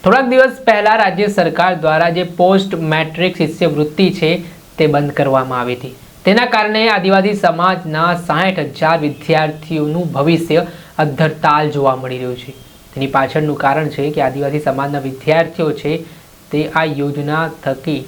થોડાક દિવસ પહેલા રાજ્ય સરકાર દ્વારા જે પોસ્ટ મેટ્રિક શિષ્યવૃત્તિ છે તે બંધ કરવામાં આવી હતી। તેના કારણે આદિવાસી સમાજના 60,000 વિદ્યાર્થીઓનું ભવિષ્ય અધ્ધરતાલ જોવા મળી રહ્યું છે। તેની પાછળનું કારણ છે કે આદિવાસી સમાજના વિદ્યાર્થીઓ છે તે આ યોજના થકી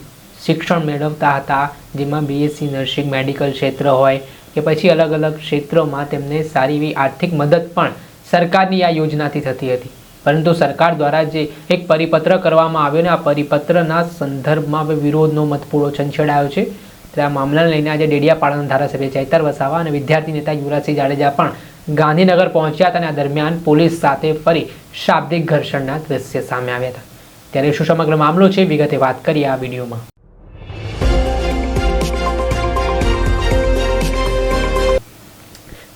શિક્ષણ મેળવતા હતા, જેમાં બીએસસી નર્સિંગ, મેડિકલ ક્ષેત્ર હોય કે પછી અલગ અલગ ક્ષેત્રોમાં તેમને સારી એવી આર્થિક મદદ પણ સરકારની આ યોજનાથી થતી હતી। પરંતુ સરકાર દ્વારા જે એક પરિપત્ર કરવામાં આવ્યો ને આ પરિપત્રના સંદર્ભમાં વિરોધનો મતપૂળો છંછેડાયો છે। તો આ મામલાને લઈને આજે ડેડિયાપાડાના ધારાસભ્ય ચૈતર વસાવા અને વિદ્યાર્થી નેતા યુવરાજસિંહ જાડેજા પણ ગાંધીનગર પહોંચ્યા હતા અને આ દરમિયાન પોલીસ સાથે ફરી શાબ્દિક ઘર્ષણના દ્રશ્ય સામે આવ્યા હતા। ત્યારે શું સમગ્ર મામલો છે, વિગતે વાત કરીએ આ વિડીયોમાં।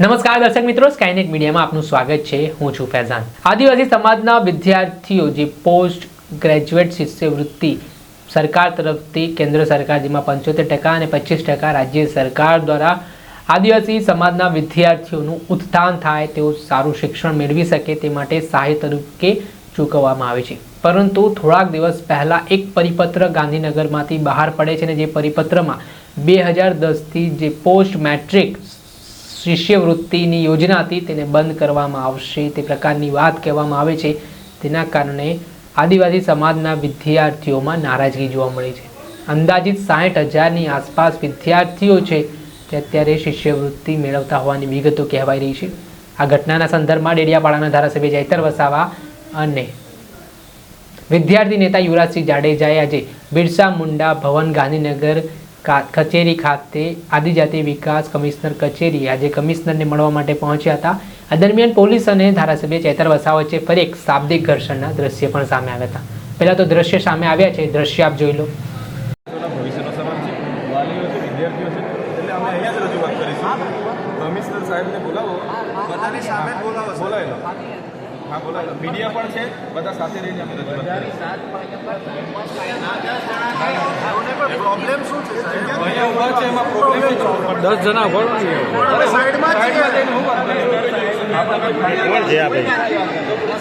નમસ્કાર દર્શક મિત્રો, સ્કાયનેટ મીડિયામાં આપનું સ્વાગત છે। હું છું ફૈઝાન। આદિવાસી સમાજના વિદ્યાર્થીઓ જે પોસ્ટ ગ્રેજ્યુએટ શિષ્યવૃત્તિ સરકાર તરફથી કેન્દ્ર સરકાર જેમાં 75% અને 25% રાજ્ય સરકાર દ્વારા આદિવાસી સમાજના વિદ્યાર્થીઓનું ઉત્થાન થાય, તેઓ સારું શિક્ષણ મેળવી શકે તે માટે સહાય તરીકે ચૂકવવામાં આવે છે। પરંતુ થોડાક દિવસ પહેલા એક પરિપત્ર ગાંધીનગરમાંથી બહાર પડે છે અને જે પરિપત્રમાં 2010થી જે પોસ્ટ મેટ્રિક શિષ્યવૃત્તિની યોજના હતી તેને બંધ કરવામાં આવશે તે પ્રકારની વાત કહેવામાં આવે છે। તેના કારણે આદિવાસી સમાજના વિદ્યાર્થીઓમાં નારાજગી જોવા મળી છે। અંદાજિત 60,000ની આસપાસ વિદ્યાર્થીઓ છે તે અત્યારે શિષ્યવૃત્તિ મેળવતા હોવાની વિગતો કહેવાઈ રહી છે। આ ઘટનાના સંદર્ભમાં ડેડિયાપાડાના ધારાસભ્ય ચૈતર વસાવા અને વિદ્યાર્થી નેતા યુવરાજસિંહ જાડેજાએ આજે બિરસા મુંડા ભવન ગાંધીનગર કચેરી ખાતે આદિજાતિ વિકાસ કમિશનર કચેરી આજે કમિશનરને મળવા માટે પહોંચ્યા હતા। આ દરમિયાન પોલીસ અને ધારાસભ્ય ચૈતર વસાવા વચ્ચે ફરી એક શાબ્દિક ઘર્ષણના દ્રશ્ય પણ સામે આવ્યા હતા। પહેલા તો દ્રશ્ય સામે આવ્યા છે, દ્રશ્ય આપ જોઈ લો। ભવિષ્યનો સવાલ છે, વાલીઓ છે, વિદ્યાર્થીઓ છે, એટલે અમે અહીંયા જ રજૂઆત કરીશું। કમિશનર સાહેબને બોલાવો, બધાની સામે બોલાવેલો, હા બોલાવેલો, મીડિયા પણ છે, બધા સાથે રહીને અમે રજૂઆત પ્રોબ્લેમ શું છે? અહીંયા ઉભા છે એમાં પ્રોબ્લેમ 10 જણા ઉભા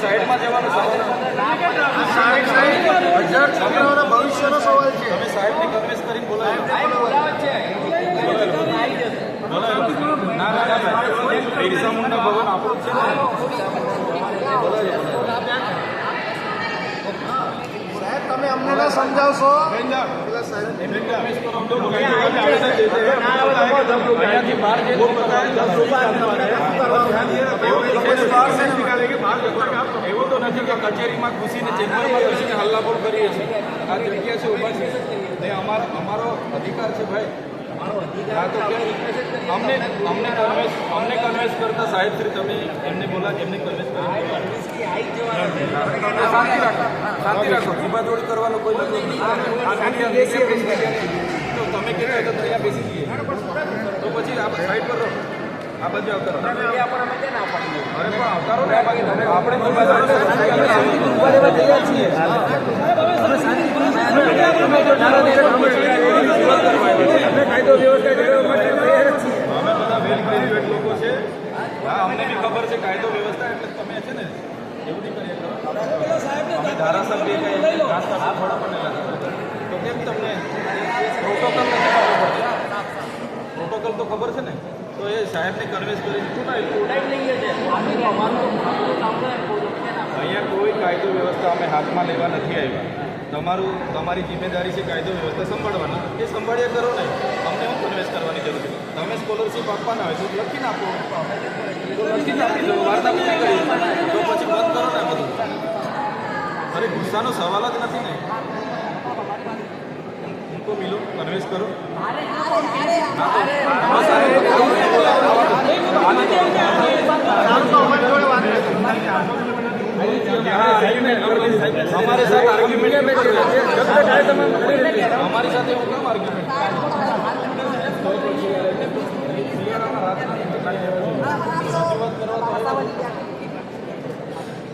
સાઈડમાં જવાનો સવાલ ભવિષ્યનો સવાલ છે। અમે સાહેબને કન્વેન્સ કરીને બોલાવ્યો બિરસા મુંડા ભવન આપણું છે સાહેબ, તમે અમને ના સમજાવશો? એવું તો નથી કે કચેરીમાં ઘૂસીને ચેમ્બરમાં ઘૂસીને હલ્લાબોલ કરીએ છીએ। આ જગ્યા છે, ઉભા છે ને, અમારો અધિકાર છે ભાઈ। હા તો અમને કન્વેન્સ કરતા સાહેબ શ્રી તમે એમને બોલા એમને કન્વેન્સ કરો, શાંતિ રાખો, જીબાદોડી કરવાનો કોઈ મતલબ નથી। તો તમે કહેતા તો અહીંયા બેસી જઈએ, તો પછી આપણે સાઈડ પર રહો, આ બાજુ આવતા રહો। અરે પણ આવતારો ને આપણે અમે બધા વેલ ગ્રેજ્યુએટ લોકો છે, હા અમને બી ખબર છે કાયદો વ્યવસ્થા, એટલે તમે છે ને એવું નહીં કરીએ। અમે ધારાસભ્ય કંઈ નાસ્તા થોડા પણ નહીં લાગે તો કેમ તમને પ્રોટોકોલ નથી ખબર પડતી? પ્રોટોકોલ તો ખબર છે ને, તો એ સાહેબને કન્વેન્સ કરી અહીંયા કોઈ કાયદો વ્યવસ્થા અમે હાથમાં લેવા નથી આવ્યા। તમારી જિમ્મેદારી છે કાયદો વ્યવસ્થા સંભાળવાની, એ સંભાળ્યા કરો ને, અમને હું કન્વેન્સ કરવાની જરૂર છે? તમે સ્કોલરશીપ આપવાના હોય તો લખીને આપો, તો લખીને આપી દો, વાર્તા પૂરી કરી તો પછી બંધ કરો ને બધું। અરે ગુસ્સાનો સવાલ જ નથી ને, ઉनको मिलो, कन्वेंस करो। हमारे साथ आर्ग्यूमेंट हमारे साथ आर्ग्यूमेंट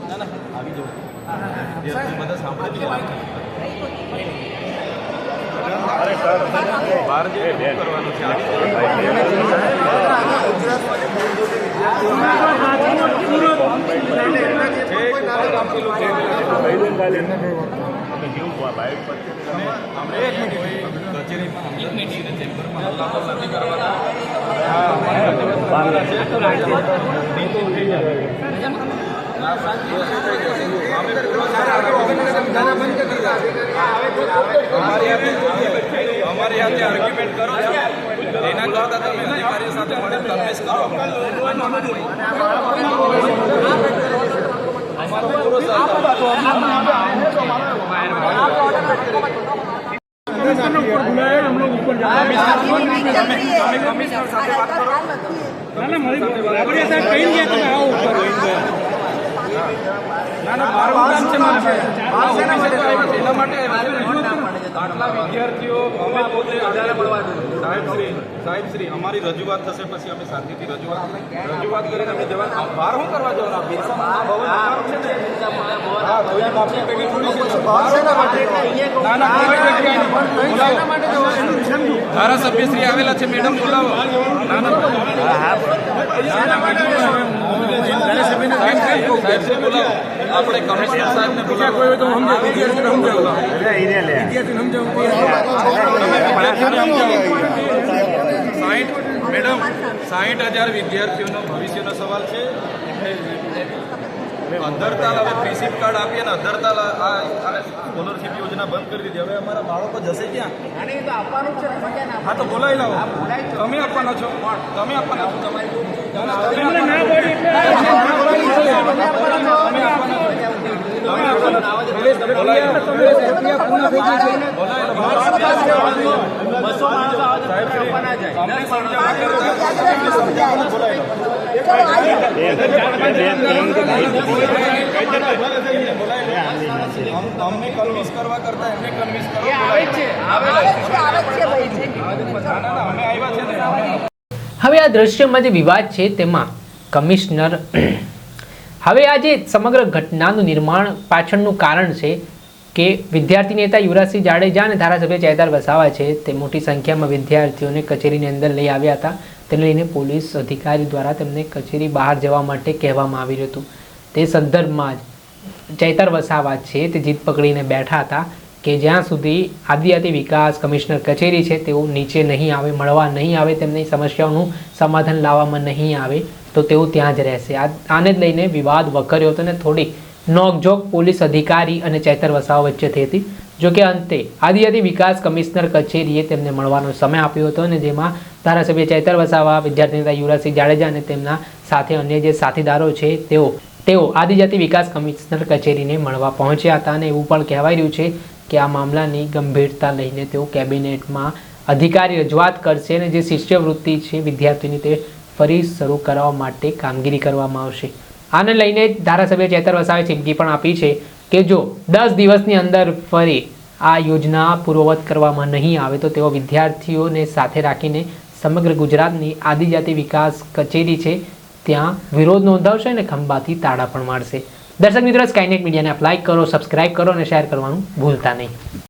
ना ना आगे जाओ, બધા સાંભળી બહાર જે કરવાનું છે અમારી હાથે આર્ગ્યુમેન્ટ કરો છો એના કરતા તમે અધિકારીઓ સાથે મળે કન્વેન્સ કરો અમારો પૂરો આટલા વિદ્યાર્થીઓ અમે પોતે સાહેબશ્રી અમારી રજૂઆત થશે પછી અમે શાંતિથી રજૂઆત કરીને અમે જવા બહાર શું કરવા જવાના બિરસા ભવન અમારું છે ને હા કોઈ માફી પેટી થોડી ધારાસભ્યશ્રી આવેલા છે મેડમ બોલાવો સાહેબશ્રી બોલાવો આપણે કમિશનર સાહેબને બોલાવો મેડમ 60,000 વિદ્યાર્થીઓનો ભવિષ્યનો સવાલ છે અધરતાલ હવે પ્રિસિપ કાર્ડ આપીએ ને અધરતાલ આ સ્કોલરશીપ યોજના બંધ કરી દીધી હવે અમારા બાળકો જશે ક્યાં હા તો બોલાવી લાવો તમે આપવાના છો તમે આપવાના છો અમને કન્વિન્સ કરવા કરતા એમને કન્વિન્સ કરો હવે આ દ્રશ્યમાં જે વિવાદ છે તેમાં કમિશનર હવે આ જે સમગ્ર ઘટનાનું નિર્માણ પાછળનું કારણ છે કે વિદ્યાર્થી નેતા યુવરાજસિંહ જાડેજા અને ધારાસભ્ય ચૈતર વસાવા છે તે મોટી સંખ્યામાં વિદ્યાર્થીઓને કચેરીની અંદર લઈ આવ્યા હતા. તેને લઈને પોલીસ અધિકારી દ્વારા તેમને કચેરી બહાર જવા માટે કહેવામાં આવ્યું હતું. તે સંદર્ભમાં જ ચૈતર વસાવા છે તે જીદ પકડીને બેઠા હતા કે જ્યાં સુધી આદિજાતિ વિકાસ કમિશનર કચેરી છે તેઓ નીચે નહીં આવે, મળવા નહીં આવે, તેમની સમસ્યાઓનું સમાધાન લાવવામાં નહીં આવે તો તેઓ ત્યાં જ રહેશે. આને જ લઈને વિવાદ વકર્યો હતો અને થોડી નોકઝોક પોલીસ અધિકારી અને ચૈતર વસાવા વચ્ચે થઈ હતી. જોકે અંતે આદિજાતિ વિકાસ કમિશનર કચેરીએ તેમને મળવાનો સમય આપ્યો હતો અને જેમાં ધારાસભ્ય ચૈતર વસાવા, વિદ્યાર્થી નેતા યુવરાજસિંહ જાડેજા અને તેમના સાથે અન્ય જે સાથીદારો છે તેઓ આદિજાતિ વિકાસ કમિશનર કચેરીને મળવા પહોંચ્યા હતા. અને એવું પણ કહેવાય રહ્યું છે કે આ મામલાની ગંભીરતા લઈને તેઓ કેબિનેટમાં અધિકારી રજૂઆત કરશે અને જે શિષ્યવૃત્તિ છે વિદ્યાર્થીની તે ફરી શરૂ કરવા માટે કામગીરી કરવામાં આવશે. આને લઈને ધારાસભ્ય ચૈતર વસાવાએ ચીમકી પણ આપી છે કે જો 10 દિવસની અંદર ફરી આ યોજના પૂર્વવત કરવામાં નહીં આવે તો તેઓ વિદ્યાર્થીઓને સાથે રાખીને સમગ્ર ગુજરાતની આદિજાતિ વિકાસ કચેરી છે ત્યાં વિરોધ નોંધાવશે અને ખંભાથી તાળા પણ મારશે. દર્શક મિત્રો, સ્કાયનેટ મીડિયાને આપ લાઈક કરો, સબસ્ક્રાઇબ કરો અને શેર કરવાનું ભૂલતા નહીં.